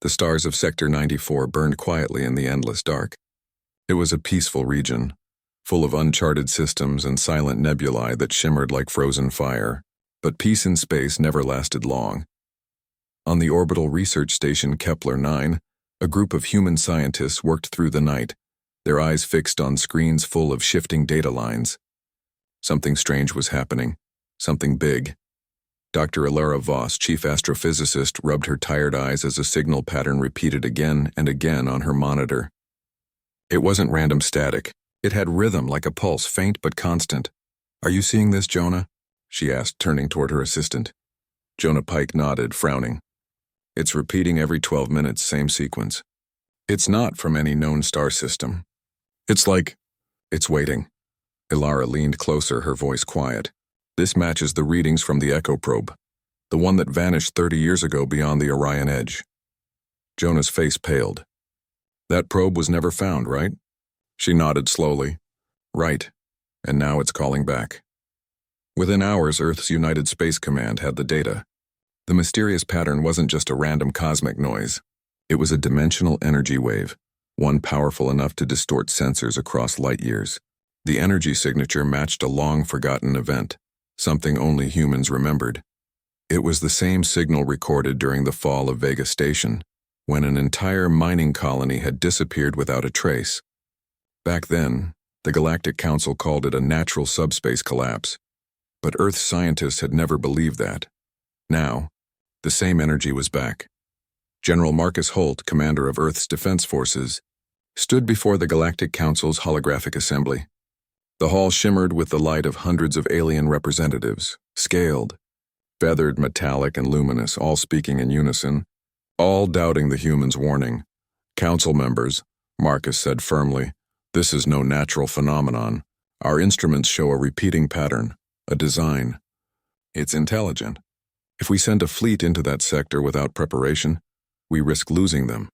The stars of Sector 94 burned quietly in the endless dark. It was a peaceful region, full of uncharted systems and silent nebulae that shimmered like frozen fire. But peace in space never lasted long. On the orbital research station Kepler 9, a group of human scientists worked through the night, their eyes fixed on screens full of shifting data lines. Something strange was happening, something big. Dr. Lyra Voss, chief astrophysicist, rubbed her tired eyes as a signal pattern repeated again and again on her monitor. It wasn't random static. It had rhythm like a pulse, faint but constant. "Are you seeing this, Jonah?" she asked, turning toward her assistant. Jonah Pike nodded, frowning. "It's repeating every 12 minutes, same sequence. It's not from any known star system. It's waiting." Ilara leaned closer, her voice quiet. "This matches the readings from the Echo probe, the one that vanished 30 years ago beyond the Orion Edge." Jonah's face paled. "That probe was never found, right?" She nodded slowly. "Right, and now it's calling back." Within hours, Earth's United Space Command had the data. The mysterious pattern wasn't just a random cosmic noise. It was a dimensional energy wave, one powerful enough to distort sensors across light years. The energy signature matched a long-forgotten event, something only humans remembered. It was the same signal recorded during the fall of Vega Station, when an entire mining colony had disappeared without a trace. Back then, the Galactic Council called it a natural subspace collapse, but Earth's scientists had never believed that. Now, the same energy was back. General Marcus Holt, commander of Earth's defense forces, stood before the Galactic Council's holographic assembly. The hall shimmered with the light of hundreds of alien representatives, scaled, feathered, metallic, and luminous, all speaking in unison, all doubting the humans' warning. "Council members," Marcus said firmly, "this is no natural phenomenon. Our instruments show a repeating pattern, a design. It's intelligent. If we send a fleet into that sector without preparation, we risk losing them."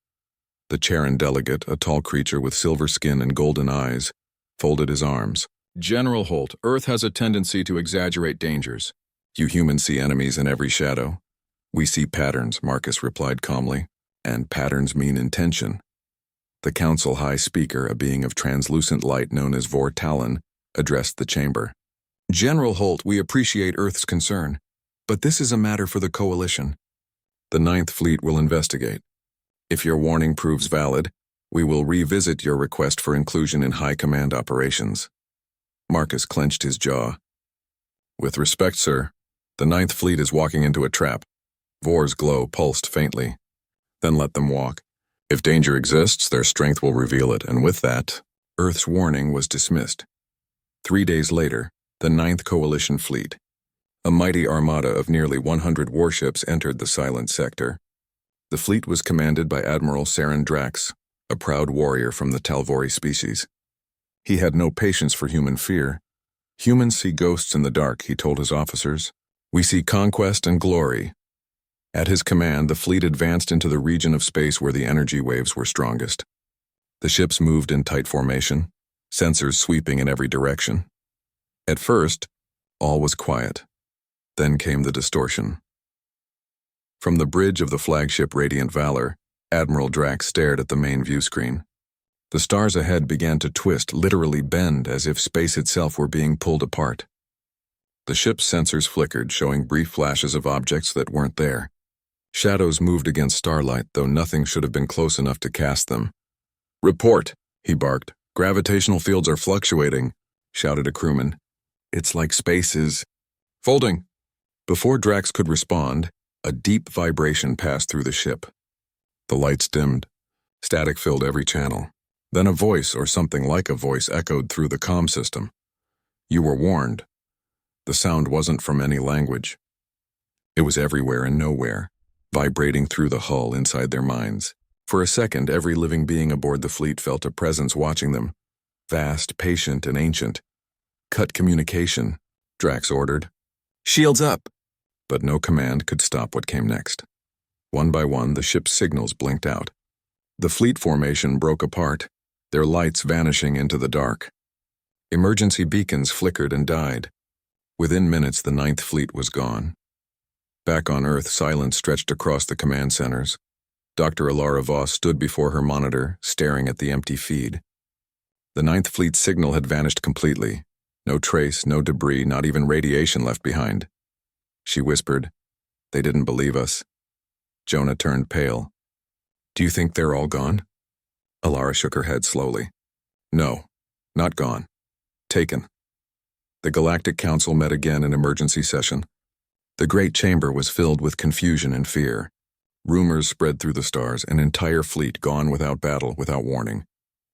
The Charon delegate, a tall creature with silver skin and golden eyes, folded his arms. "General Holt, Earth has a tendency to exaggerate dangers. You humans see enemies in every shadow. We see patterns," Marcus replied calmly, "and patterns mean intention." The Council High Speaker, a being of translucent light known as Vortalon, addressed the chamber. "General Holt, we appreciate Earth's concern, but this is a matter for the Coalition. The Ninth Fleet will investigate. If your warning proves valid, we will revisit your request for inclusion in High Command operations." Marcus clenched his jaw. "With respect, sir, the Ninth Fleet is walking into a trap." Vor's glow pulsed faintly. "Then let them walk. If danger exists, their strength will reveal it, and with that, Earth's warning was dismissed." 3 days later, the Ninth Coalition Fleet, a mighty armada of nearly 100 warships, entered the silent sector. The fleet was commanded by Admiral Saren Drax, a proud warrior from the Talvori species. He had no patience for human fear. "Humans see ghosts in the dark," he told his officers. "We see conquest and glory." At his command, the fleet advanced into the region of space where the energy waves were strongest. The ships moved in tight formation, sensors sweeping in every direction. At first, all was quiet. Then came the distortion. From the bridge of the flagship Radiant Valor, Admiral Drax stared at the main view screen. The stars ahead began to twist, literally bend, as if space itself were being pulled apart. The ship's sensors flickered, showing brief flashes of objects that weren't there. Shadows moved against starlight, though nothing should have been close enough to cast them. "Report," he barked. "Gravitational fields are fluctuating," shouted a crewman. "It's like space is folding." Before Drax could respond, a deep vibration passed through the ship. The lights dimmed. Static filled every channel. Then a voice, or something like a voice, echoed through the comm system. "You were warned." The sound wasn't from any language. It was everywhere and nowhere, vibrating through the hull inside their minds. For a second, every living being aboard the fleet felt a presence watching them. Vast, patient, and ancient. "Cut communication," Drax ordered. "Shields up!" But no command could stop what came next. One by one, the ship's signals blinked out. The fleet formation broke apart, their lights vanishing into the dark. Emergency beacons flickered and died. Within minutes, the Ninth Fleet was gone. Back on Earth, silence stretched across the command centers. Dr. Alara Voss stood before her monitor, staring at the empty feed. The Ninth Fleet's signal had vanished completely. No trace, no debris, not even radiation left behind. She whispered, "They didn't believe us." Jonah turned pale. "Do you think they're all gone?" Alara shook her head slowly. "No, not gone. Taken." The Galactic Council met again in emergency session. The Great Chamber was filled with confusion and fear. Rumors spread through the stars, an entire fleet gone without battle, without warning.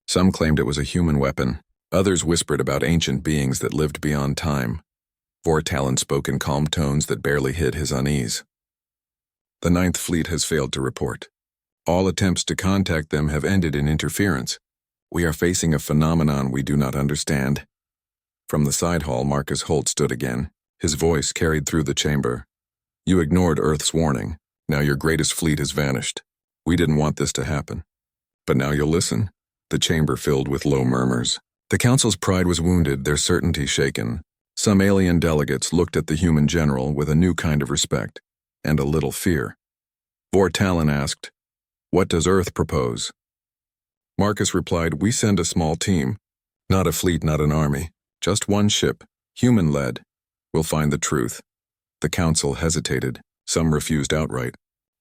Some claimed it was a human weapon. Others whispered about ancient beings that lived beyond time. Vortalin spoke in calm tones that barely hid his unease. "The Ninth Fleet has failed to report. All attempts to contact them have ended in interference. We are facing a phenomenon we do not understand." From the side hall, Marcus Holt stood again. His voice carried through the chamber. "You ignored Earth's warning. Now your greatest fleet has vanished. We didn't want this to happen. But now you'll listen." The chamber filled with low murmurs. The Council's pride was wounded, their certainty shaken. Some alien delegates looked at the human general with a new kind of respect, and a little fear. Vortalin asked, "What does Earth propose?" Marcus replied, "We send a small team. Not a fleet, not an army. Just one ship, human-led. We'll find the truth." The Council hesitated. Some refused outright,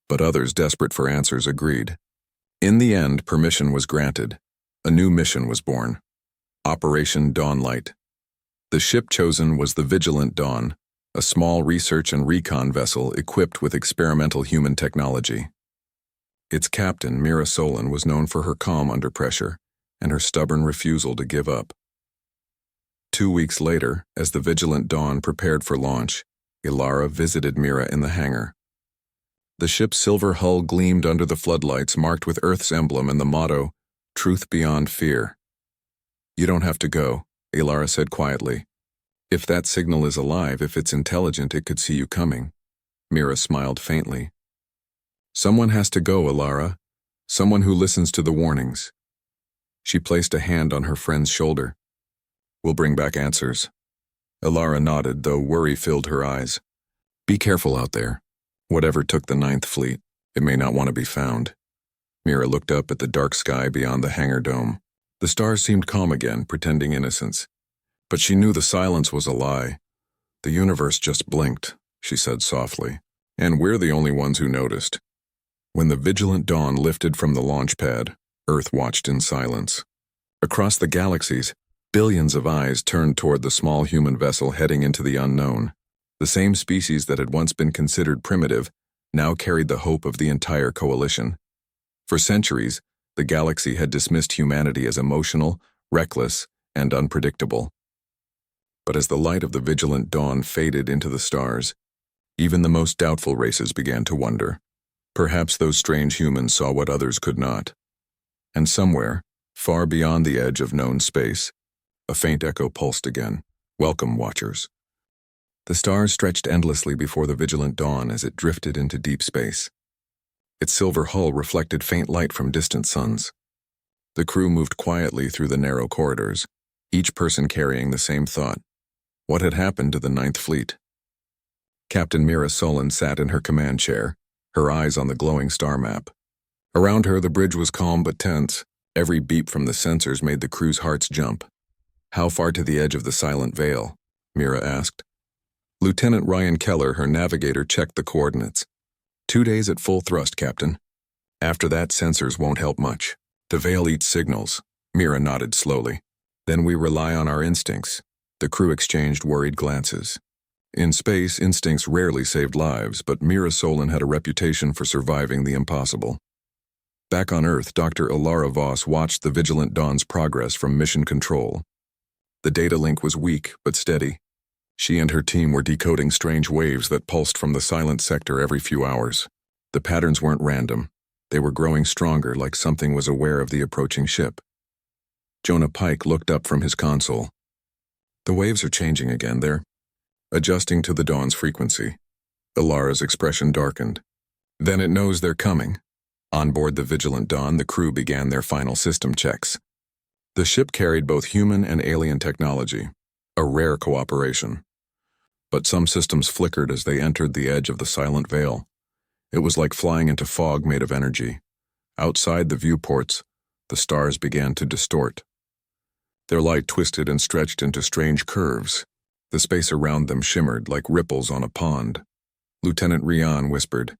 but others, desperate for answers, agreed. In the end, permission was granted. A new mission was born. Operation Dawnlight. The ship chosen was the Vigilant Dawn, a small research and recon vessel equipped with experimental human technology. Its captain, Mira Solon, was known for her calm under pressure and her stubborn refusal to give up. 2 weeks later, as the Vigilant Dawn prepared for launch, Ilara visited Mira in the hangar. The ship's silver hull gleamed under the floodlights marked with Earth's emblem and the motto, "Truth Beyond Fear." "You don't have to go," Ilara said quietly. "If that signal is alive, if it's intelligent, it could see you coming." Mira smiled faintly. "Someone has to go, Ilara. Someone who listens to the warnings." She placed a hand on her friend's shoulder. "We'll bring back answers." Ilara nodded, though worry filled her eyes. "Be careful out there. Whatever took the Ninth Fleet, it may not want to be found." Mira looked up at the dark sky beyond the hangar dome. The stars seemed calm again, pretending innocence. But she knew the silence was a lie. "The universe just blinked," she said softly, "and we're the only ones who noticed." When the Vigilant Dawn lifted from the launch pad, Earth watched in silence. Across the galaxies, billions of eyes turned toward the small human vessel heading into the unknown. The same species that had once been considered primitive now carried the hope of the entire coalition. For centuries, the galaxy had dismissed humanity as emotional, reckless, and unpredictable. But as the light of the Vigilant Dawn faded into the stars, even the most doubtful races began to wonder. Perhaps those strange humans saw what others could not. And somewhere, far beyond the edge of known space, a faint echo pulsed again. "Welcome, Watchers." The stars stretched endlessly before the Vigilant Dawn as it drifted into deep space. Its silver hull reflected faint light from distant suns. The crew moved quietly through the narrow corridors, each person carrying the same thought. What had happened to the Ninth Fleet? Captain Mira Solon sat in her command chair, her eyes on the glowing star map. Around her, the bridge was calm but tense. Every beep from the sensors made the crew's hearts jump. "How far to the edge of the silent veil?" Mira asked. Lieutenant Ryan Keller, her navigator, checked the coordinates. 2 days at full thrust, Captain. After that, sensors won't help much. The veil eats signals. Mira nodded slowly. Then we rely on our instincts. The crew exchanged worried glances. In space, instincts rarely saved lives, but Mira Solon had a reputation for surviving the impossible. Back on Earth, Dr. Alara Voss watched the Vigilant Dawn's progress from mission control. The data link was weak, but steady. She and her team were decoding strange waves that pulsed from the silent sector every few hours. The patterns weren't random. They were growing stronger, like something was aware of the approaching ship. Jonah Pike looked up from his console. "The waves are changing again. They're adjusting to the Dawn's frequency." Alara's expression darkened. "Then it knows they're coming." On board the Vigilant Dawn, the crew began their final system checks. The ship carried both human and alien technology, a rare cooperation. But some systems flickered as they entered the edge of the silent veil. It was like flying into fog made of energy. Outside the viewports, the stars began to distort. Their light twisted and stretched into strange curves. The space around them shimmered like ripples on a pond. Lieutenant Rian whispered,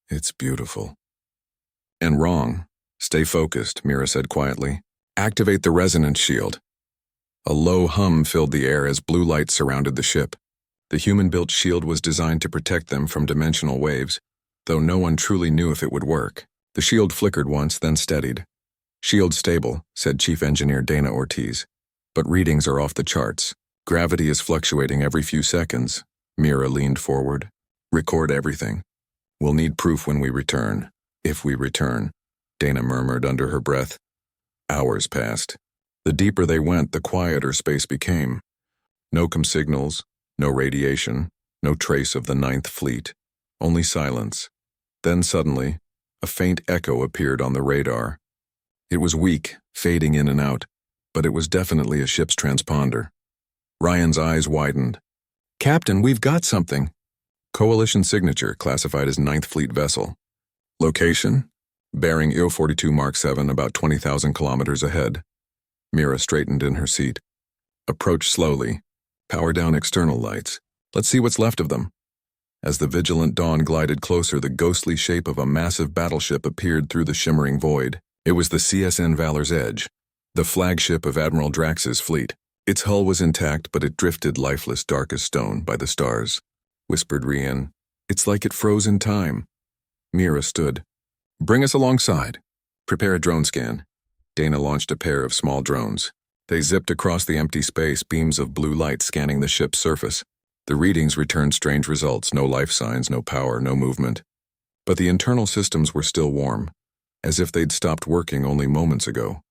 "It's beautiful." "And wrong. Stay focused," Mira said quietly. "Activate the resonance shield." A low hum filled the air as blue light surrounded the ship. The human-built shield was designed to protect them from dimensional waves, though no one truly knew if it would work. The shield flickered once, then steadied. "Shield stable," said Chief Engineer Dana Ortiz. "But readings are off the charts. Gravity is fluctuating every few seconds." Mira leaned forward. "Record everything. We'll need proof when we return. If we return," Dana murmured under her breath. Hours passed. The deeper they went, the quieter space became. No com signals, no radiation, no trace of the Ninth Fleet. Only silence. Then suddenly, a faint echo appeared on the radar. It was weak, fading in and out, but it was definitely a ship's transponder. Ryan's eyes widened. "Captain, we've got something." Coalition signature, classified as Ninth Fleet vessel. Location? Bearing IO-42 Mark 7, about 20,000 kilometers ahead. Mira straightened in her seat. "Approach slowly. Power down external lights. Let's see what's left of them." As the vigilant dawn glided closer, the ghostly shape of a massive battleship appeared through the shimmering void. It was the CSN Valor's Edge, the flagship of Admiral Drax's fleet. Its hull was intact, but it drifted lifeless, dark as stone, by the stars. Whispered Rian, "It's like it froze in time." Mira stood. "Bring us alongside. Prepare a drone scan." Dana launched a pair of small drones. They zipped across the empty space, beams of blue light scanning the ship's surface. The readings returned strange results, no life signs, no power, no movement. But the internal systems were still warm, as if they'd stopped working only moments ago.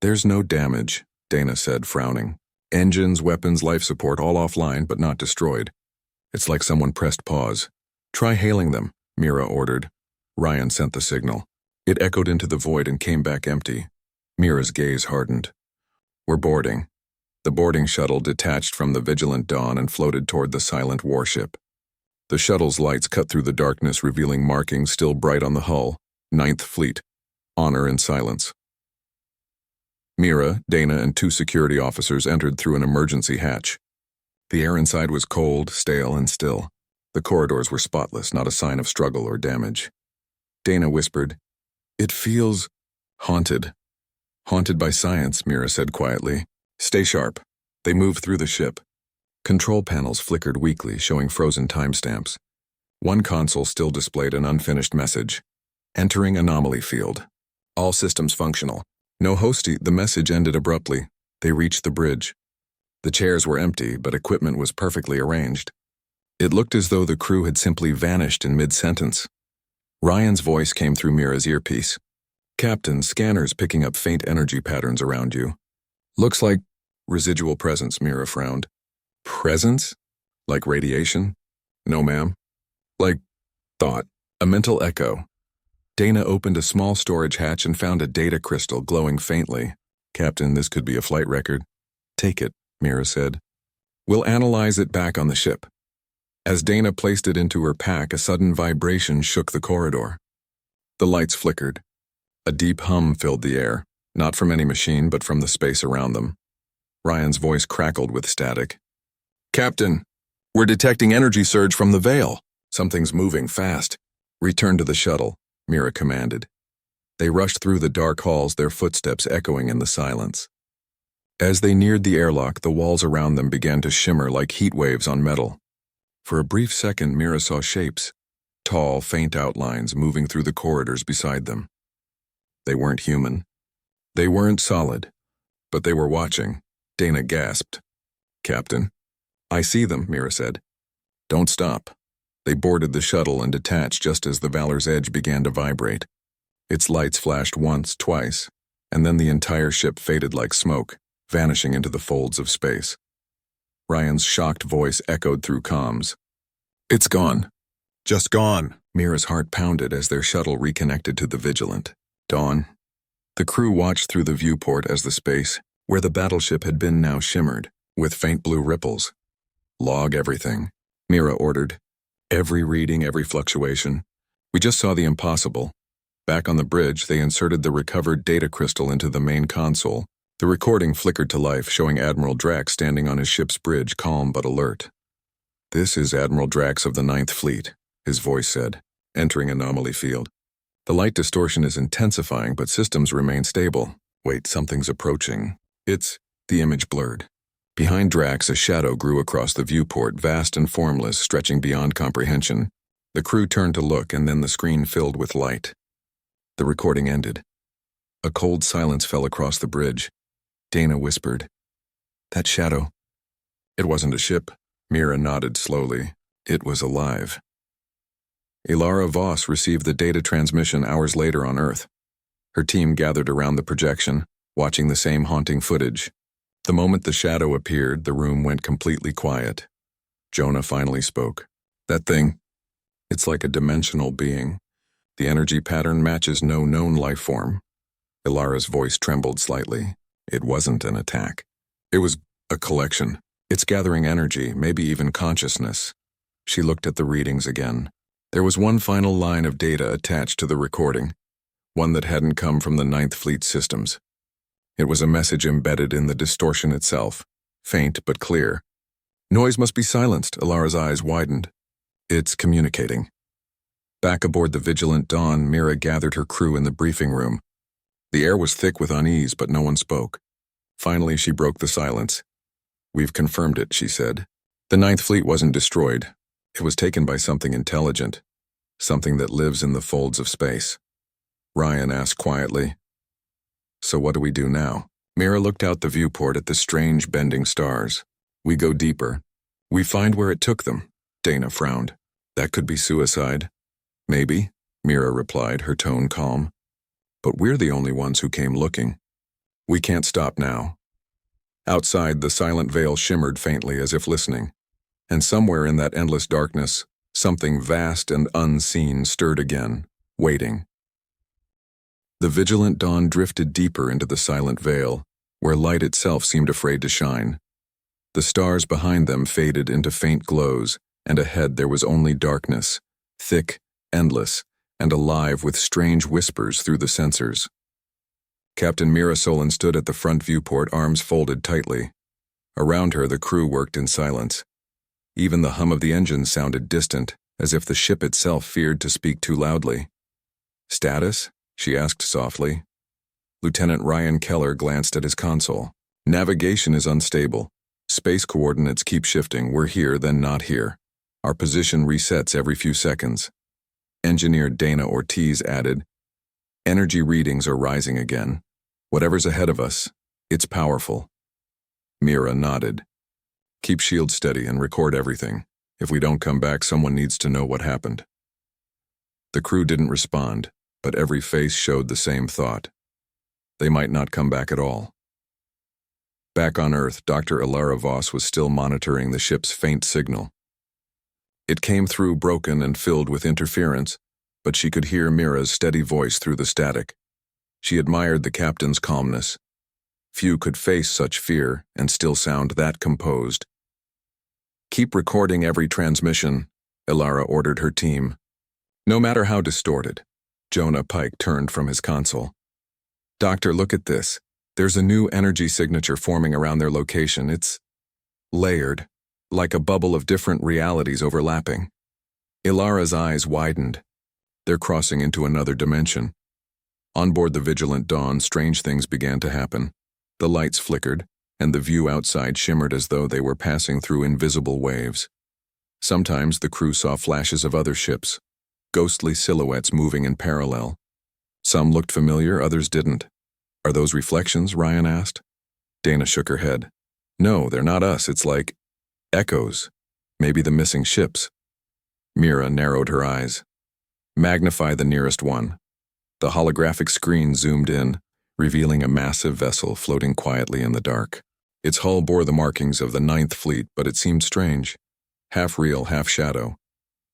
"There's no damage," Dana said, frowning. "Engines, weapons, life support, all offline, but not destroyed. It's like someone pressed pause." "Try hailing them," Mira ordered. Ryan sent the signal. It echoed into the void and came back empty. Mira's gaze hardened. "We're boarding." The boarding shuttle detached from the vigilant dawn and floated toward the silent warship. The shuttle's lights cut through the darkness, revealing markings still bright on the hull. Ninth Fleet. Honor and silence. Mira, Dana, and 2 security officers entered through an emergency hatch. The air inside was cold, stale, and still. The corridors were spotless, not a sign of struggle or damage. Dana whispered, "It feels haunted." "Haunted by science," Mira said quietly. "Stay sharp." They moved through the ship. Control panels flickered weakly, showing frozen timestamps. One console still displayed an unfinished message. "Entering anomaly field. All systems functional. No hostie." The message ended abruptly. They reached the bridge. The chairs were empty, but equipment was perfectly arranged. It looked as though the crew had simply vanished in mid-sentence. Ryan's voice came through Mira's earpiece. "Captain, scanners picking up faint energy patterns around you. Looks like residual presence," Mira frowned. "Presence? Like radiation?" "No, ma'am. Like thought. A mental echo." Dana opened a small storage hatch and found a data crystal glowing faintly. "Captain, this could be a flight record." "Take it," Mira said. "We'll analyze it back on the ship." As Dana placed it into her pack, a sudden vibration shook the corridor. The lights flickered. A deep hum filled the air, not from any machine, but from the space around them. Ryan's voice crackled with static. "Captain, we're detecting energy surge from the Veil. Something's moving fast." "Return to the shuttle," Mira commanded. They rushed through the dark halls, their footsteps echoing in the silence. As they neared the airlock, the walls around them began to shimmer like heat waves on metal. For a brief second, Mira saw shapes, tall, faint outlines moving through the corridors beside them. They weren't human. They weren't solid, but they were watching. Dana gasped. "Captain." "I see them," Mira said. "Don't stop." They boarded the shuttle and detached just as the Valor's Edge began to vibrate. Its lights flashed once, twice, and then the entire ship faded like smoke, vanishing into the folds of space. Ryan's shocked voice echoed through comms. "It's gone. Just gone." Mira's heart pounded as their shuttle reconnected to the Vigilant. Dawn. The crew watched through the viewport as the space, where the battleship had been, now shimmered, with faint blue ripples. "Log everything," Mira ordered. "Every reading, every fluctuation. We just saw the impossible. Back on the bridge, they inserted the recovered data crystal into the main console. The recording flickered to life, showing Admiral Drax standing on his ship's bridge, calm but alert. "This is Admiral Drax of the Ninth Fleet," his voice said, entering anomaly field. "The light distortion is intensifying, but systems remain stable. Wait, something's approaching." The image blurred. Behind Drax, a shadow grew across the viewport, vast and formless, stretching beyond comprehension. The crew turned to look, and then the screen filled with light. The recording ended. A cold silence fell across the bridge. Dana whispered, "That shadow." "It wasn't a ship." Mira nodded slowly. "It was alive." Lyra Voss received the data transmission hours later on Earth. Her team gathered around the projection, watching the same haunting footage. The moment the shadow appeared, the room went completely quiet. Jonah finally spoke. "That thing, it's like a dimensional being. The energy pattern matches no known life form." Lyra's voice trembled slightly. "It wasn't an attack. It was a collection. It's gathering energy, maybe even consciousness." She looked at the readings again. There was one final line of data attached to the recording, one that hadn't come from the Ninth Fleet systems. It was a message embedded in the distortion itself, faint but clear. "Noise must be silenced." Lyra's eyes widened. "It's communicating." Back aboard the Vigilant Dawn, Mira gathered her crew in the briefing room. The air was thick with unease, but no one spoke. Finally, she broke the silence. "We've confirmed it," she said. "The Ninth Fleet wasn't destroyed. It was taken by something intelligent, something that lives in the folds of space." Ryan asked quietly, "So what do we do now?" Mira looked out the viewport at the strange bending stars. "We go deeper. We find where it took them." Dana frowned. "That could be suicide." "Maybe," Mira replied, her tone calm. "But we're the only ones who came looking. We can't stop now." Outside, the silent veil shimmered faintly as if listening, and somewhere in that endless darkness, something vast and unseen stirred again, waiting. The Vigilant Dawn drifted deeper into the silent veil, where light itself seemed afraid to shine. The stars behind them faded into faint glows, and ahead there was only darkness, thick, endless, and alive with strange whispers through the sensors. Captain Mira Solon stood at the front viewport, arms folded tightly. Around her, the crew worked in silence. Even the hum of the engines sounded distant, as if the ship itself feared to speak too loudly. "Status?" she asked softly. Lieutenant Ryan Keller glanced at his console. "Navigation is unstable. Space coordinates keep shifting. We're here, then not here. Our position resets every few seconds." Engineer Dana Ortiz added, "Energy readings are rising again. Whatever's ahead of us, it's powerful." Mira nodded. "Keep shields steady and record everything. If we don't come back, someone needs to know what happened." The crew didn't respond, but every face showed the same thought. They might not come back at all. Back on Earth, Dr. Lyra Voss was still monitoring the ship's faint signal. It came through broken and filled with interference, but she could hear Mira's steady voice through the static. She admired the captain's calmness. Few could face such fear and still sound that composed. "Keep recording every transmission," Lyra ordered her team. "No matter how distorted." Jonah Pike turned from his console. "Doctor, look at this. There's a new energy signature forming around their location. It's layered, like a bubble of different realities overlapping." Ilara's eyes widened. They're crossing into another dimension. On board the Vigilant Dawn, strange things began to happen. The lights flickered, and the view outside shimmered as though they were passing through invisible waves. Sometimes the crew saw flashes of other ships, ghostly silhouettes moving in parallel. Some looked familiar, others didn't. "Are those reflections?" Ryan asked. Dana shook her head. "No, they're not us. It's like echoes. Maybe the missing ships." Mira narrowed her eyes. "Magnify the nearest one." The holographic screen zoomed in, revealing a massive vessel floating quietly in the dark. Its hull bore the markings of the Ninth Fleet, but it seemed strange. Half real, half shadow.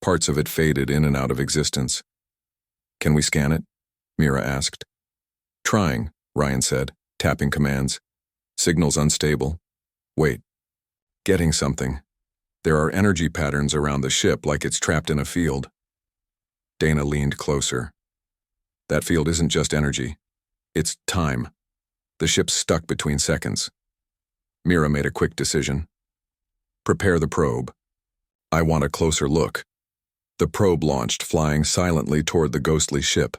Parts of it faded in and out of existence. "Can we scan it?" Mira asked. "Trying," Ryan said, tapping commands. "Signal's unstable. Wait. Getting something. There are energy patterns around the ship like it's trapped in a field." Dana leaned closer. That field isn't just energy. It's time. The ship's stuck between seconds. Mira made a quick decision. Prepare the probe. I want a closer look. The probe launched, flying silently toward the ghostly ship.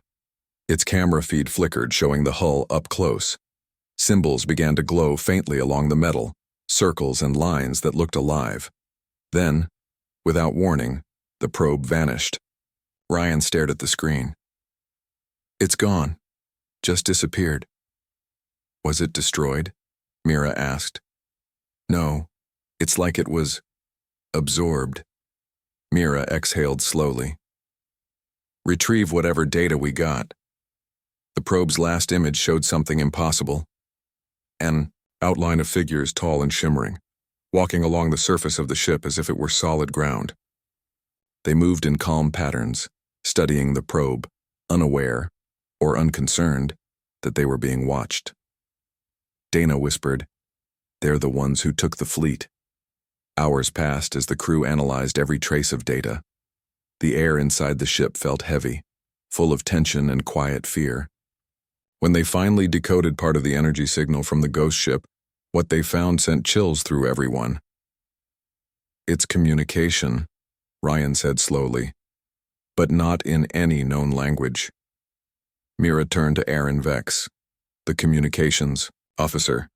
Its camera feed flickered, showing the hull up close. Symbols began to glow faintly along the metal, circles and lines that looked alive. Then, without warning, the probe vanished. Ryan stared at the screen. It's gone. Just disappeared. Was it destroyed? Mira asked. No, it's like it was absorbed. Mira exhaled slowly. Retrieve whatever data we got. The probe's last image showed something impossible. An outline of figures tall and shimmering, walking along the surface of the ship as if it were solid ground. They moved in calm patterns, studying the probe, unaware, or unconcerned, that they were being watched. Dana whispered, "They're the ones who took the fleet." Hours passed as the crew analyzed every trace of data. The air inside the ship felt heavy, full of tension and quiet fear. When they finally decoded part of the energy signal from the ghost ship, what they found sent chills through everyone. It's communication, Ryan said slowly, but not in any known language. Mira turned to Aaron Vex, the communications officer,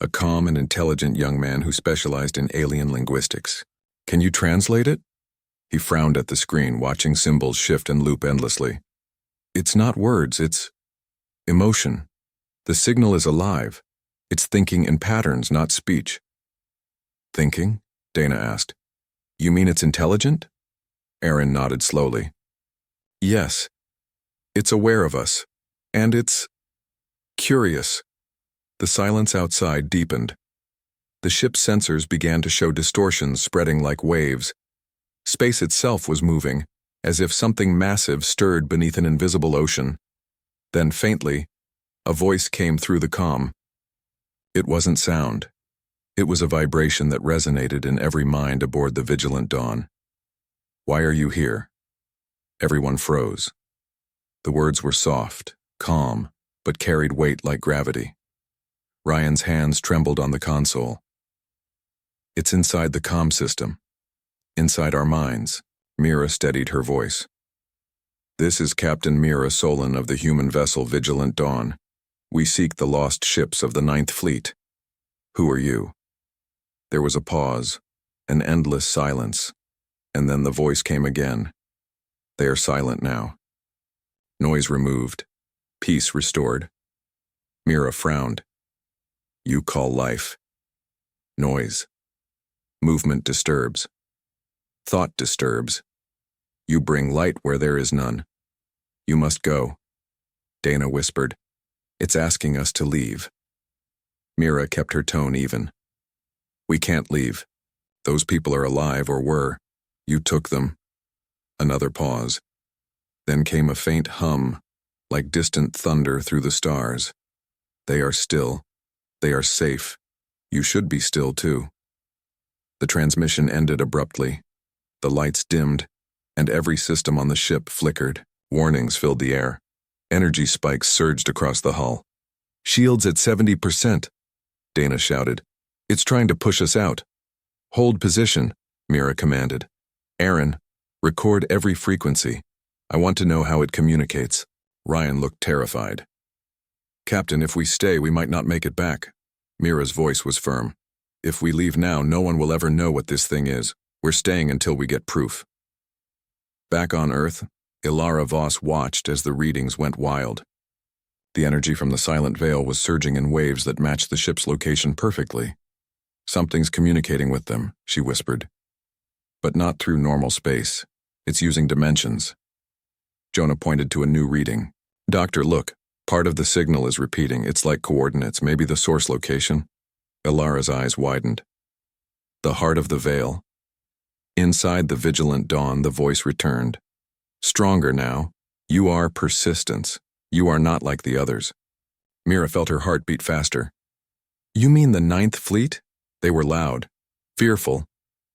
a calm and intelligent young man who specialized in alien linguistics. Can you translate it? He frowned at the screen, watching symbols shift and loop endlessly. It's not words, it's emotion. The signal is alive. It's thinking in patterns, not speech. Thinking? Dana asked. You mean it's intelligent? Aaron nodded slowly. Yes. It's aware of us. And it's curious. The silence outside deepened. The ship's sensors began to show distortions spreading like waves. Space itself was moving, as if something massive stirred beneath an invisible ocean. Then faintly, a voice came through the comm. It wasn't sound. It was a vibration that resonated in every mind aboard the Vigilant Dawn. Why are you here? Everyone froze. The words were soft, calm, but carried weight like gravity. Ryan's hands trembled on the console. It's inside the comm system. Inside our minds. Mira steadied her voice. This is Captain Mira Solon of the human vessel Vigilant Dawn. We seek the lost ships of the Ninth Fleet. Who are you? There was a pause, an endless silence, and then the voice came again. They are silent now. Noise removed. Peace restored. Mira frowned. You call life noise. Movement disturbs. Thought disturbs. You bring light where there is none. You must go. Dana whispered. It's asking us to leave. Mira kept her tone even. We can't leave. Those people are alive or were. You took them. Another pause. Then came a faint hum, like distant thunder through the stars. They are still. They are safe. You should be still too. The transmission ended abruptly. The lights dimmed, and every system on the ship flickered. Warnings filled the air. Energy spikes surged across the hull. Shields at 70%, Dana shouted. It's trying to push us out. Hold position, Mira commanded. Aaron, record every frequency. I want to know how it communicates. Ryan looked terrified. Captain, if we stay, we might not make it back. Mira's voice was firm. If we leave now, no one will ever know what this thing is. We're staying until we get proof. Back on Earth, Ilara Voss watched as the readings went wild. The energy from the silent veil was surging in waves that matched the ship's location perfectly. Something's communicating with them, she whispered. But not through normal space. It's using dimensions. Jonah pointed to a new reading. Doctor, look. Part of the signal is repeating. It's like coordinates, maybe the source location. Ilara's eyes widened. The heart of the veil. Inside the Vigilant Dawn, the voice returned. Stronger now. You are persistence. You are not like the others. Mira felt her heart beat faster. You mean the Ninth Fleet? They were loud, fearful.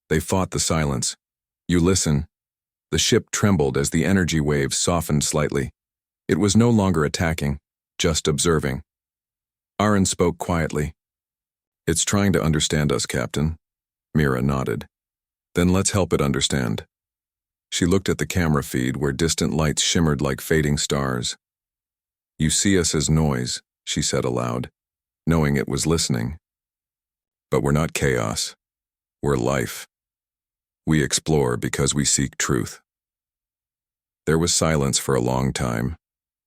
They fought the silence. You listen. The ship trembled as the energy waves softened slightly. It was no longer attacking, just observing. Aaron spoke quietly. "It's trying to understand us, Captain." Mira nodded. "Then let's help it understand." She looked at the camera feed where distant lights shimmered like fading stars. "You see us as noise," she said aloud, knowing it was listening. "But we're not chaos. We're life. We explore because we seek truth." There was silence for a long time.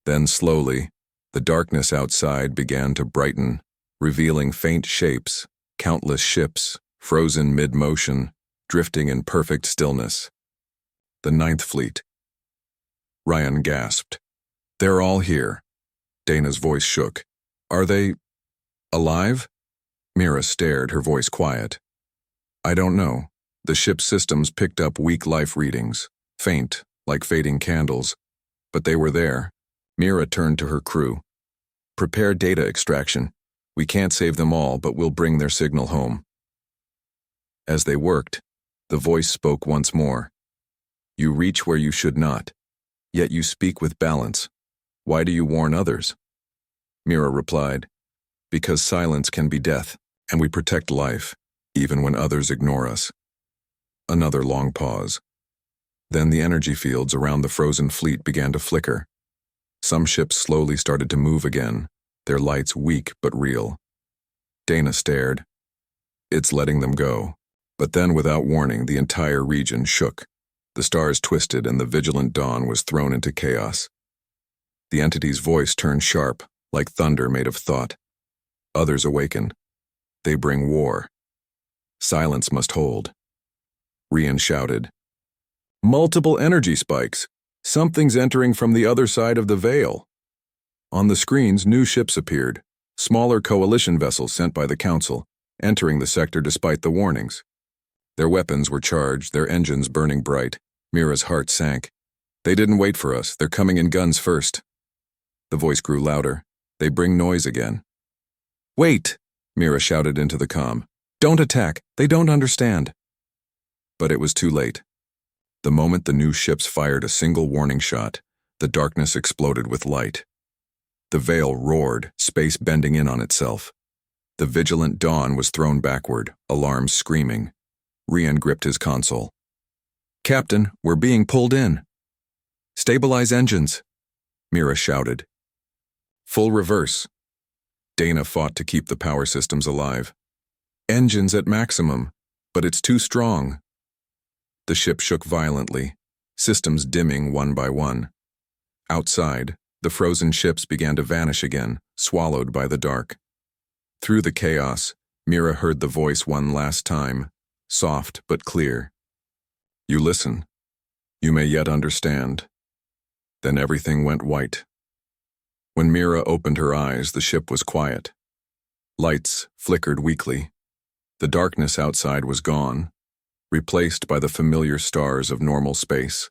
Then slowly, the darkness outside began to brighten, revealing faint shapes, countless ships, frozen mid-motion, drifting in perfect stillness. The Ninth Fleet. Ryan gasped. "They're all here." Dana's voice shook. "Are they alive?" Mira stared, her voice quiet. "I don't know." The ship's systems picked up weak life readings, faint, like fading candles. But they were there. Mira turned to her crew. "Prepare data extraction. We can't save them all, but we'll bring their signal home." As they worked, the voice spoke once more. "You reach where you should not, yet you speak with balance. Why do you warn others?" Mira replied, "Because silence can be death, and we protect life, even when others ignore us." Another long pause. Then the energy fields around the frozen fleet began to flicker. Some ships slowly started to move again, their lights weak but real. Dana stared. "It's letting them go." But then, without warning, the entire region shook. The stars twisted and the vigilant dawn was thrown into chaos. The entity's voice turned sharp, like thunder made of thought. "Others awaken. They bring war. Silence must hold." Rian shouted, "Multiple energy spikes. Something's entering from the other side of the veil." On the screens, new ships appeared, smaller coalition vessels sent by the Council, entering the sector despite the warnings. Their weapons were charged, their engines burning bright. Mira's heart sank. "They didn't wait for us. They're coming in guns first." The voice grew louder. "They bring noise again." "Wait!" Mira shouted into the comm. "Don't attack. They don't understand." But it was too late. The moment the new ships fired a single warning shot, the darkness exploded with light. The veil roared, space bending in on itself. The vigilant dawn was thrown backward, alarms screaming. Rian gripped his console. "Captain, we're being pulled in." "Stabilize engines," Mira shouted. "Full reverse." Dana fought to keep the power systems alive. "Engines at maximum, but it's too strong." The ship shook violently, systems dimming one by one. Outside, the frozen ships began to vanish again, swallowed by the dark. Through the chaos, Mira heard the voice one last time, soft but clear. "You listen. You may yet understand." Then everything went white. When Mira opened her eyes, the ship was quiet. Lights flickered weakly. The darkness outside was gone, replaced by the familiar stars of normal space.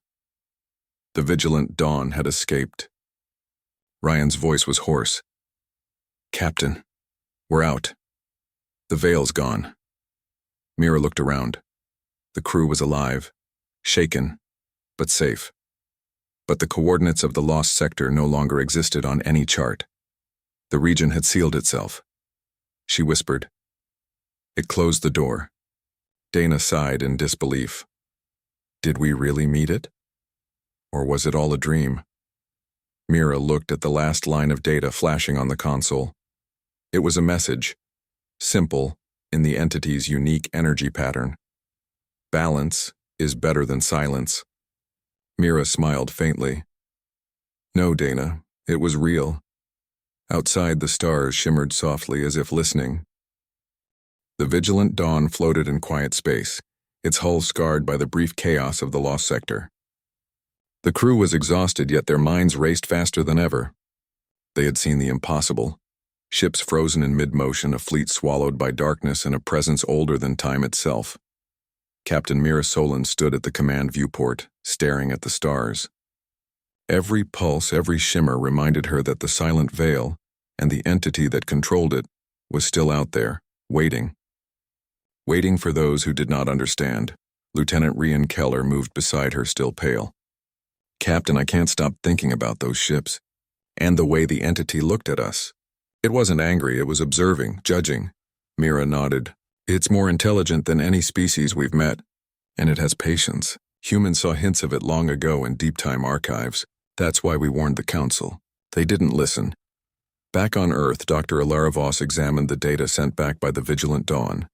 The vigilant dawn had escaped. Ryan's voice was hoarse. "Captain, we're out. The veil's gone." Mira looked around. The crew was alive, shaken, but safe. But the coordinates of the lost sector no longer existed on any chart. The region had sealed itself. She whispered. It closed the door. Dana sighed in disbelief. Did we really meet it? Or was it all a dream? Mira looked at the last line of data flashing on the console. It was a message, simple, in the entity's unique energy pattern. Balance is better than silence. Mira smiled faintly. No, Dana, it was real. Outside, the stars shimmered softly as if listening. The vigilant dawn floated in quiet space, its hull scarred by the brief chaos of the lost sector. The crew was exhausted, yet their minds raced faster than ever. They had seen the impossible. Ships frozen in mid-motion, a fleet swallowed by darkness, and a presence older than time itself. Captain Mira Solon stood at the command viewport, staring at the stars. Every pulse, every shimmer reminded her that the silent veil, and the entity that controlled it, was still out there, waiting. Waiting for those who did not understand. Lieutenant Rian Keller moved beside her, still pale. Captain, I can't stop thinking about those ships. and the way the entity looked at us. It wasn't angry, it was observing, judging. Mira nodded. It's more intelligent than any species we've met, and it has patience. Humans saw hints of it long ago in deep-time archives. That's why we warned the Council. They didn't listen. Back on Earth, Dr. Ilara Voss examined the data sent back by the Vigilant Dawn.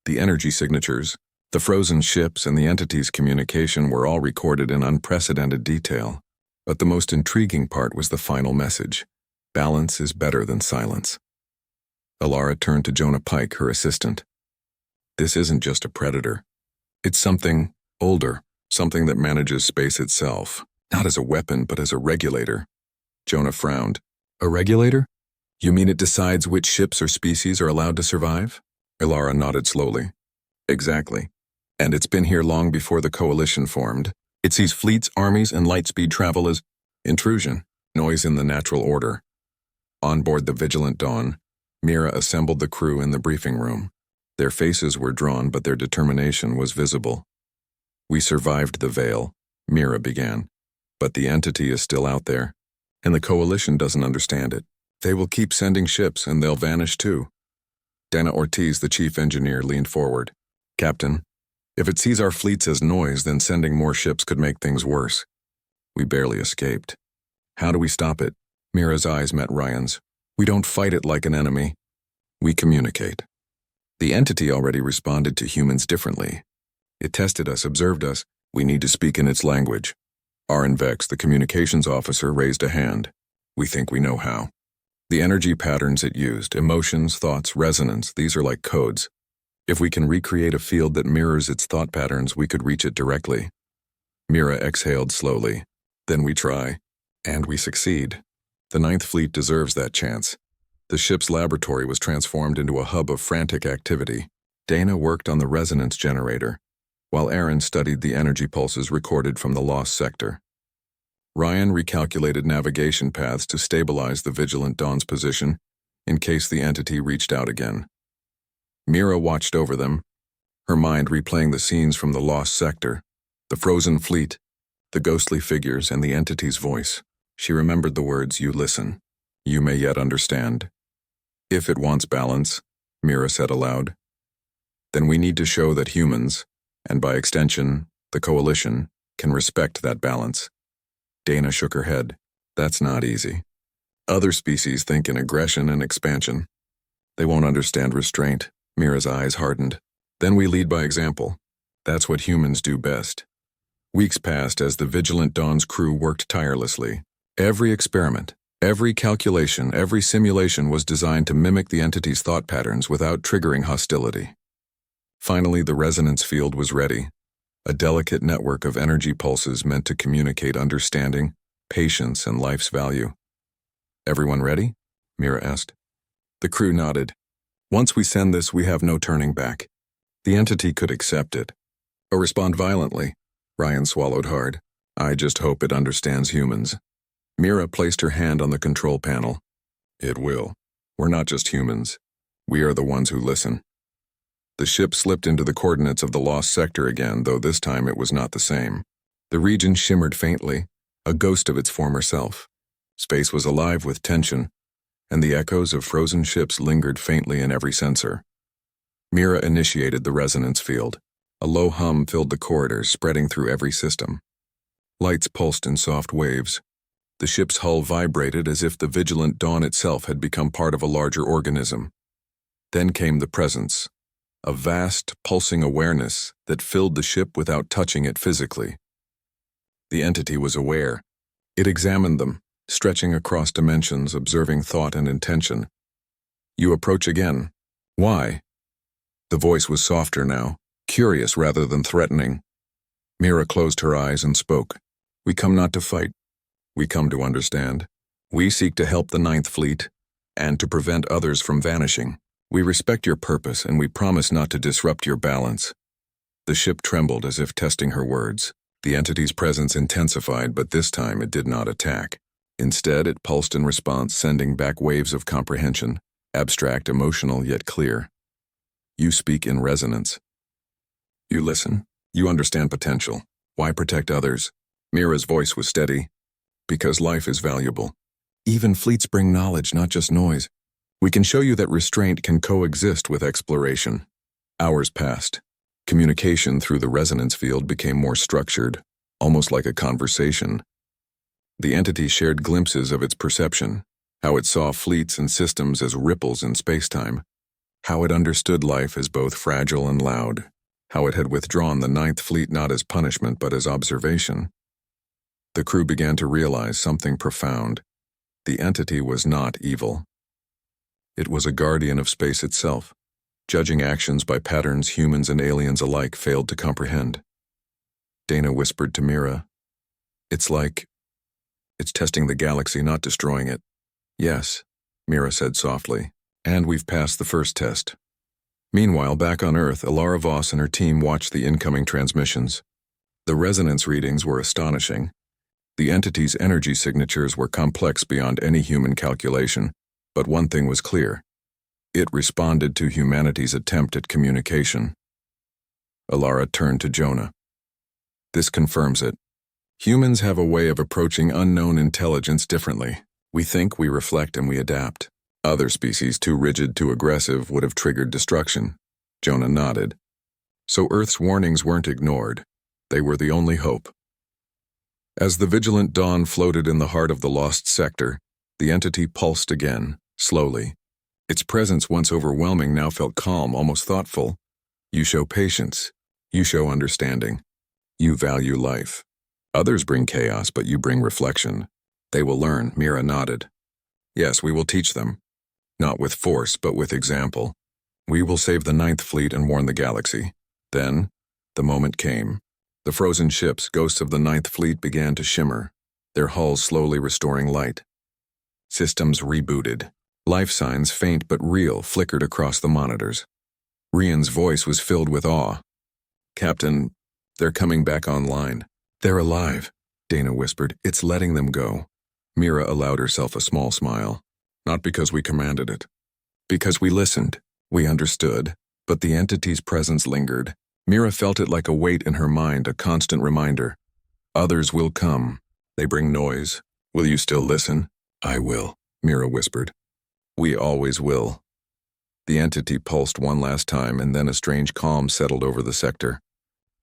The energy signatures, the frozen ships, and the entity's communication were all recorded in unprecedented detail. But the most intriguing part was the final message. Balance is better than silence. Ilara turned to Jonah Pike, her assistant. This isn't just a predator. It's something older, something that manages space itself, not as a weapon but as a regulator. Jonah frowned. A regulator? You mean it decides which ships or species are allowed to survive? Ilara nodded slowly. Exactly. And it's been here long before the Coalition formed. It sees fleets, armies, and light-speed travel as intrusion, noise in the natural order. On board the Vigilant Dawn, Mira assembled the crew in the briefing room. Their faces were drawn, but their determination was visible. We survived the veil, Mira began. But the entity is still out there, and the Coalition doesn't understand it. They will keep sending ships, and they'll vanish too. Dana Ortiz, the chief engineer, leaned forward. Captain, if it sees our fleets as noise, then sending more ships could make things worse. We barely escaped. How do we stop it? Mira's eyes met Ryan's. We don't fight it like an enemy. We communicate. The entity already responded to humans differently. It tested us, observed us. We need to speak in its language. Vex, the communications officer, raised a hand. We think we know how. The energy patterns it used, emotions, thoughts, resonance, these are like codes. If we can recreate a field that mirrors its thought patterns, we could reach it directly. Mira exhaled slowly. Then we try. And we succeed. The Ninth Fleet deserves that chance. The ship's laboratory was transformed into a hub of frantic activity. Dana worked on the resonance generator, while Aaron studied the energy pulses recorded from the lost sector. Ryan recalculated navigation paths to stabilize the Vigilant Dawn's position in case the entity reached out again. Mira watched over them, her mind replaying the scenes from the lost sector, the frozen fleet, the ghostly figures, and the entity's voice. She remembered the words, "You listen. You may yet understand." If it wants balance, Mira said aloud, then we need to show that humans, and by extension, the Coalition, can respect that balance. Dana shook her head. That's not easy. Other species think in aggression and expansion. They won't understand restraint. Mira's eyes hardened. Then we lead by example. That's what humans do best. Weeks passed as the Vigilant Dawn's crew worked tirelessly. Every experiment, every calculation, every simulation was designed to mimic the entity's thought patterns without triggering hostility. Finally, the resonance field was ready, a delicate network of energy pulses meant to communicate understanding, patience, and life's value. Everyone ready? Mira asked. The crew nodded. Once we send this, we have no turning back. The entity could accept it, or respond violently. Ryan swallowed hard. I just hope it understands humans. Mira placed her hand on the control panel. It will. We're not just humans. We are the ones who listen. The ship slipped into the coordinates of the lost sector again, though this time it was not the same. The region shimmered faintly, a ghost of its former self. Space was alive with tension, and the echoes of frozen ships lingered faintly in every sensor. Mira initiated the resonance field. A low hum filled the corridors, spreading through every system. Lights pulsed in soft waves. The ship's hull vibrated as if the Vigilant Dawn itself had become part of a larger organism. Then came the presence, a vast, pulsing awareness that filled the ship without touching it physically. The entity was aware. It examined them, stretching across dimensions, observing thought and intention. You approach again. Why? The voice was softer now, curious rather than threatening. Mira closed her eyes and spoke. We come not to fight. We come to understand. We seek to help the Ninth Fleet, and to prevent others from vanishing. We respect your purpose, and we promise not to disrupt your balance. The ship trembled as if testing her words. The entity's presence intensified, but this time it did not attack. Instead, it pulsed in response, sending back waves of comprehension, abstract, emotional, yet clear. You speak in resonance. You listen. You understand potential. Why protect others? Mira's voice was steady. Because life is valuable. Even fleets bring knowledge, not just noise. We can show you that restraint can coexist with exploration. Hours passed. Communication through the resonance field became more structured, almost like a conversation. The entity shared glimpses of its perception, how it saw fleets and systems as ripples in spacetime, how it understood life as both fragile and loud, how it had withdrawn the Ninth Fleet not as punishment but as observation. The crew began to realize something profound. The entity was not evil. It was a guardian of space itself, judging actions by patterns humans and aliens alike failed to comprehend. Dana whispered to Mira, "It's testing the galaxy, not destroying it." "Yes," Mira said softly, "and we've passed the first test." Meanwhile, back on Earth, Lyra Voss and her team watched the incoming transmissions. The resonance readings were astonishing. The entity's energy signatures were complex beyond any human calculation, but one thing was clear. It responded to humanity's attempt at communication. Alara turned to Jonah. "This confirms it. Humans have a way of approaching unknown intelligence differently. We think, we reflect, and we adapt. Other species, too rigid, too aggressive, would have triggered destruction." Jonah nodded. So Earth's warnings weren't ignored. They were the only hope. As the vigilant dawn floated in the heart of the lost sector, the entity pulsed again, slowly. Its presence, once overwhelming, now felt calm, almost thoughtful. "You show patience. You show understanding. You value life. Others bring chaos, but you bring reflection. They will learn," Mira nodded. "Yes, we will teach them. Not with force, but with example. We will save the Ninth Fleet and warn the galaxy." Then, the moment came. The frozen ships, ghosts of the Ninth Fleet, began to shimmer, their hulls slowly restoring light. Systems rebooted. Life signs, faint but real, flickered across the monitors. Rian's voice was filled with awe. "Captain, they're coming back online." "They're alive," Dana whispered. "It's letting them go." Mira allowed herself a small smile. "Not because we commanded it. Because we listened. We understood. But the entity's presence lingered. Mira felt it like a weight in her mind, a constant reminder. Others will come. They bring noise. Will you still listen?" "I will," Mira whispered. "We always will." The entity pulsed one last time, and then a strange calm settled over the sector.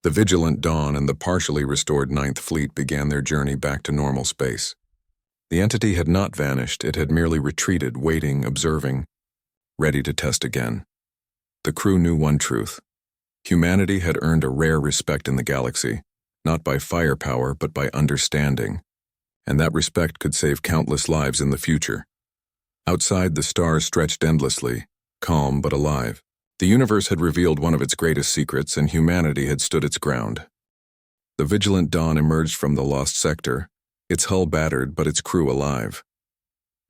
The vigilant dawn and the partially restored Ninth Fleet began their journey back to normal space. The entity had not vanished, it had merely retreated, waiting, observing, ready to test again. The crew knew one truth. Humanity had earned a rare respect in the galaxy, not by firepower but by understanding, and that respect could save countless lives in the future. Outside, the stars stretched endlessly, calm but alive. The universe had revealed one of its greatest secrets, and humanity had stood its ground. The vigilant dawn emerged from the lost sector, its hull battered but its crew alive.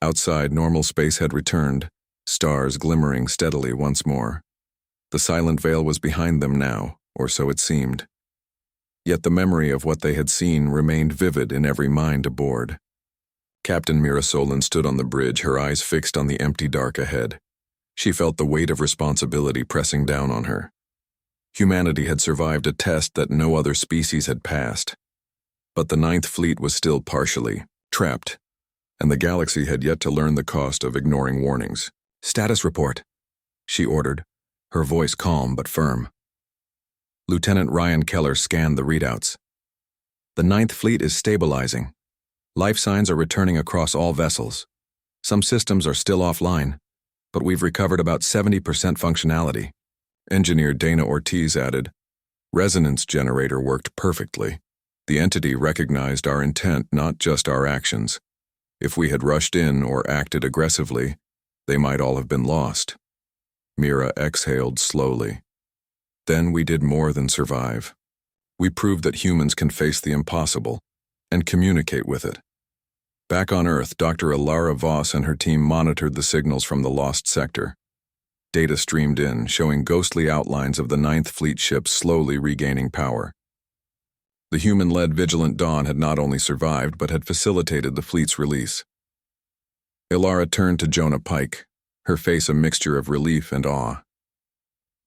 Outside, normal space had returned, stars glimmering steadily once more. The silent veil was behind them now, or so it seemed. Yet the memory of what they had seen remained vivid in every mind aboard. Captain Mira Solon stood on the bridge, her eyes fixed on the empty dark ahead. She felt the weight of responsibility pressing down on her. Humanity had survived a test that no other species had passed. But the Ninth Fleet was still partially trapped, and the galaxy had yet to learn the cost of ignoring warnings. "Status report," she ordered, her voice calm but firm. Lieutenant Ryan Keller scanned the readouts. "The Ninth Fleet is stabilizing. Life signs are returning across all vessels. Some systems are still offline, but we've recovered about 70% functionality." Engineer Dana Ortiz added, "Resonance generator worked perfectly. The entity recognized our intent, not just our actions. If we had rushed in or acted aggressively, they might all have been lost." Mira exhaled slowly. "Then we did more than survive. We proved that humans can face the impossible and communicate with it." Back on Earth, Dr. Lyra Voss and her team monitored the signals from the lost sector. Data streamed in, showing ghostly outlines of the Ninth Fleet ships slowly regaining power. The human-led Vigilant Dawn had not only survived, but had facilitated the fleet's release. Ilara turned to Jonah Pike, her face a mixture of relief and awe.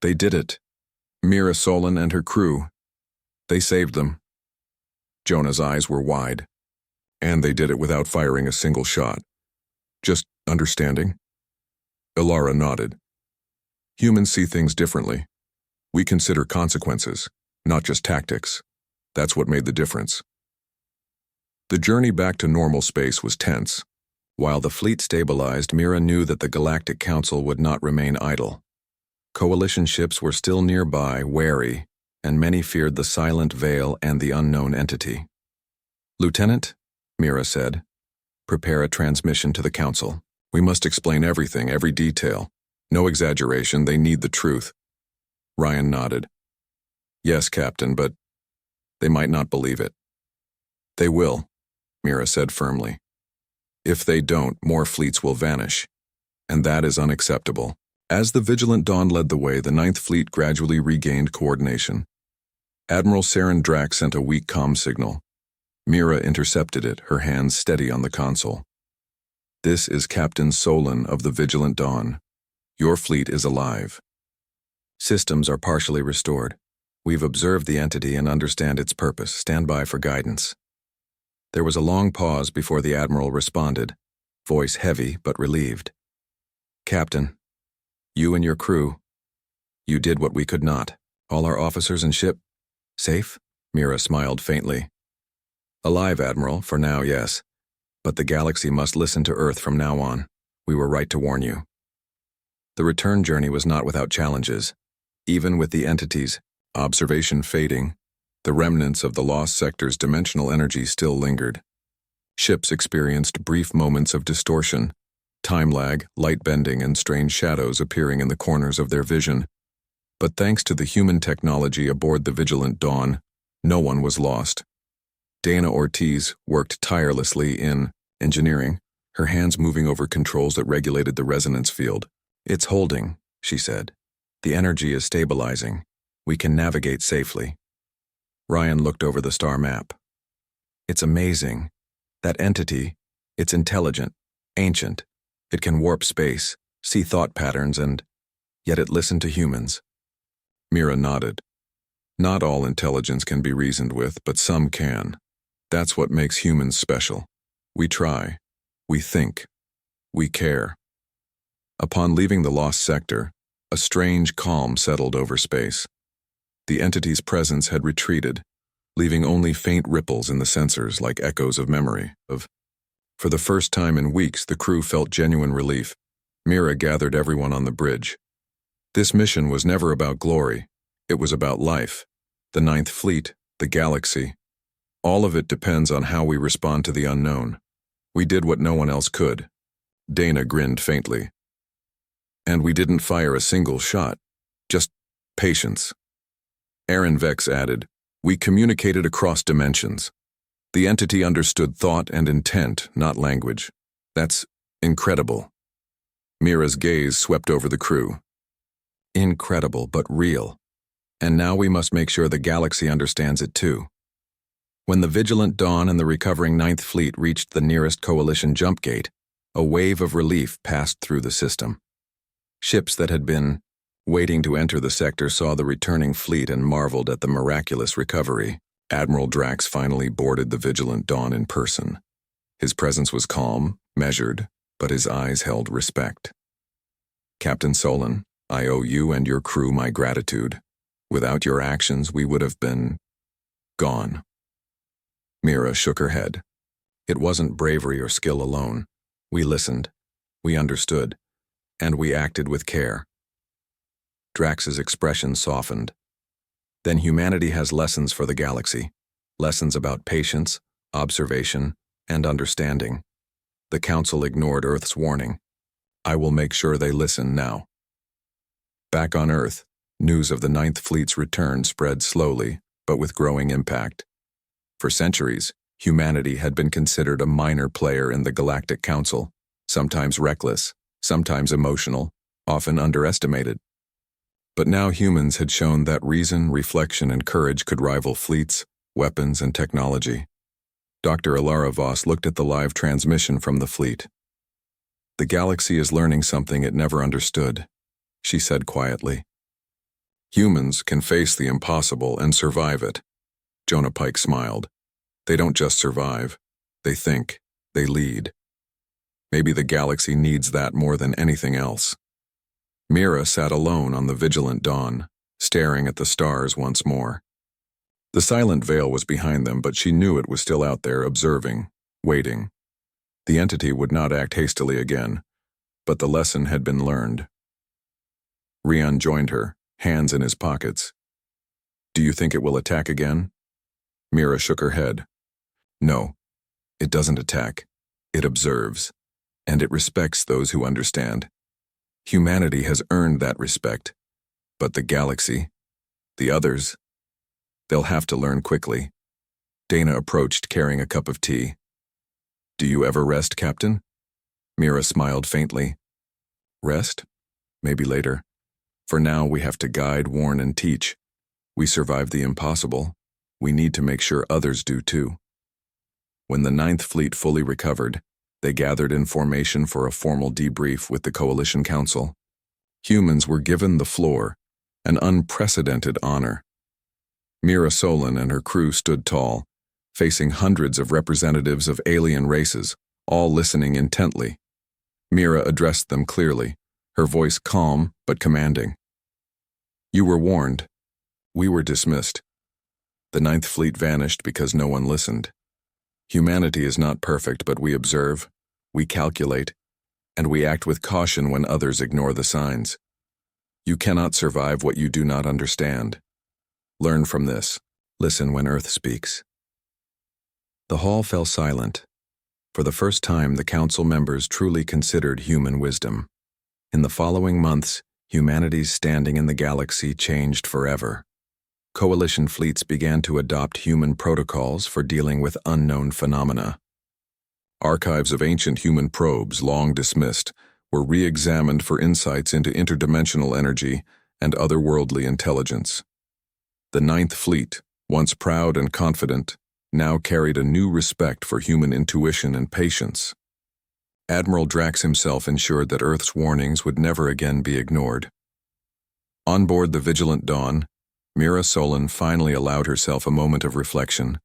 "They did it. Mira Solon and her crew. They saved them." Jonah's eyes were wide. "And they did it without firing a single shot." Just understanding? Ilara nodded. Humans see things differently. We consider consequences, not just tactics. That's what made the difference. The journey back to normal space was tense. While the fleet stabilized, Mira knew that the Galactic Council would not remain idle. Coalition ships were still nearby, wary, and many feared the Silent Veil and the unknown entity. Lieutenant, Mira said, prepare a transmission to the Council. We must explain everything, every detail. No exaggeration, they need the truth. Ryan nodded. Yes, Captain, but they might not believe it. They will, Mira said firmly. If they don't, more fleets will vanish. And that is unacceptable. As the Vigilant Dawn led the way, the Ninth Fleet gradually regained coordination. Admiral Saren Drax sent a weak comm signal. Mira intercepted it, her hands steady on the console. This is Captain Solon of the Vigilant Dawn. Your fleet is alive. Systems are partially restored. We've observed the entity and understand its purpose. Stand by for guidance. There was a long pause before the Admiral responded, voice heavy but relieved. Captain, you and your crew, you did what we could not. All our officers and ship, safe? Mira smiled faintly. Alive, Admiral, for now, yes. But the galaxy must listen to Earth from now on. We were right to warn you. The return journey was not without challenges. Even with the entity's observation fading, the remnants of the lost sector's dimensional energy still lingered. Ships experienced brief moments of distortion, time lag, light bending, and strange shadows appearing in the corners of their vision. But thanks to the human technology aboard the Vigilant Dawn, no one was lost. Dana Ortiz worked tirelessly in engineering, her hands moving over controls that regulated the resonance field. It's holding, she said. The energy is stabilizing. We can navigate safely. Ryan looked over the star map. It's amazing. That entity, it's intelligent, ancient. It can warp space, see thought patterns, and yet it listened to humans. Mira nodded. Not all intelligence can be reasoned with, but some can. That's what makes humans special. We try. We think. We care. Upon leaving the lost sector, a strange calm settled over space. The entity's presence had retreated, leaving only faint ripples in the sensors like echoes of memory. For the first time in weeks, the crew felt genuine relief. Mira gathered everyone on the bridge. This mission was never about glory. It was about life. The Ninth Fleet, the galaxy. All of it depends on how we respond to the unknown. We did what no one else could. Dana grinned faintly. And we didn't fire a single shot. Just patience. Aaron Vex added, we communicated across dimensions. The entity understood thought and intent, not language. That's incredible. Mira's gaze swept over the crew. Incredible, but real. And now we must make sure the galaxy understands it too. When the Vigilant Dawn and the recovering Ninth Fleet reached the nearest Coalition jump gate, a wave of relief passed through the system. Ships that had been waiting to enter the sector saw the returning fleet and marveled at the miraculous recovery. Admiral Drax finally boarded the Vigilant Dawn in person. His presence was calm, measured, but his eyes held respect. Captain Solon, I owe you and your crew my gratitude. Without your actions, we would have been gone. Mira shook her head. It wasn't bravery or skill alone. We listened, we understood, and we acted with care. Drax's expression softened. Then humanity has lessons for the galaxy. Lessons about patience, observation, and understanding. The Council ignored Earth's warning. I will make sure they listen now. Back on Earth, news of the Ninth Fleet's return spread slowly, but with growing impact. For centuries, humanity had been considered a minor player in the Galactic Council, sometimes reckless, sometimes emotional, often underestimated. But now humans had shown that reason, reflection, and courage could rival fleets, weapons, and technology. Dr. Ilara Voss looked at the live transmission from the fleet. The galaxy is learning something it never understood, she said quietly. Humans can face the impossible and survive it. Jonah Pike smiled. They don't just survive. They think. They lead. Maybe the galaxy needs that more than anything else. Mira sat alone on the vigilant dawn, staring at the stars once more. The silent veil was behind them, but she knew it was still out there, observing, waiting. The entity would not act hastily again, but the lesson had been learned. Rian joined her, hands in his pockets. "Do you think it will attack again?" Mira shook her head. "No, it doesn't attack. It observes, and it respects those who understand. Humanity has earned that respect, but the galaxy, the others, they'll have to learn quickly." Dana approached, carrying a cup of tea. "Do you ever rest, Captain?" Mira smiled faintly. "Rest? Maybe later. For now, we have to guide, warn, and teach. We survived the impossible. We need to make sure others do too." When the Ninth Fleet fully recovered, they gathered in formation for a formal debrief with the Coalition Council. Humans were given the floor, an unprecedented honor. Mira Solon and her crew stood tall, facing hundreds of representatives of alien races, all listening intently. Mira addressed them clearly, her voice calm but commanding. "You were warned. We were dismissed. The Ninth Fleet vanished because no one listened. Humanity is not perfect, but we observe, we calculate, and we act with caution when others ignore the signs. You cannot survive what you do not understand. Learn from this. Listen when Earth speaks." The hall fell silent. For the first time, the council members truly considered human wisdom. In the following months, humanity's standing in the galaxy changed forever. Coalition fleets began to adopt human protocols for dealing with unknown phenomena. Archives of ancient human probes, long dismissed, were re-examined for insights into interdimensional energy and otherworldly intelligence. The Ninth Fleet, once proud and confident, now carried a new respect for human intuition and patience. Admiral Drax himself ensured that Earth's warnings would never again be ignored. On board the Vigilant Dawn, Mira Solon finally allowed herself a moment of reflection.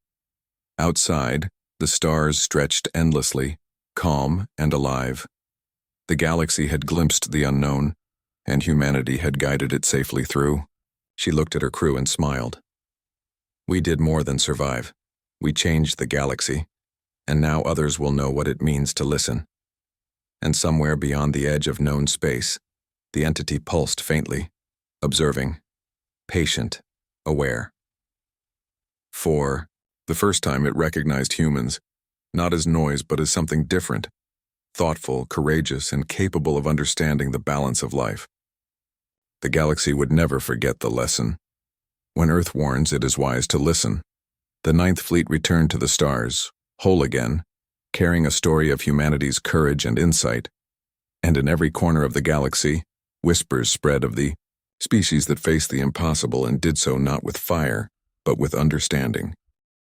Outside, the stars stretched endlessly, calm and alive. The galaxy had glimpsed the unknown, and humanity had guided it safely through. She looked at her crew and smiled. "We did more than survive. We changed the galaxy, and now others will know what it means to listen." And somewhere beyond the edge of known space, the entity pulsed faintly, observing, patient, aware. For the first time, it recognized humans, not as noise but as something different, thoughtful, courageous, and capable of understanding the balance of life. The galaxy would never forget the lesson. When Earth warns, it is wise to listen. The Ninth Fleet returned to the stars, whole again, carrying a story of humanity's courage and insight. And in every corner of the galaxy, whispers spread of the species that faced the impossible and did so not with fire, but with understanding.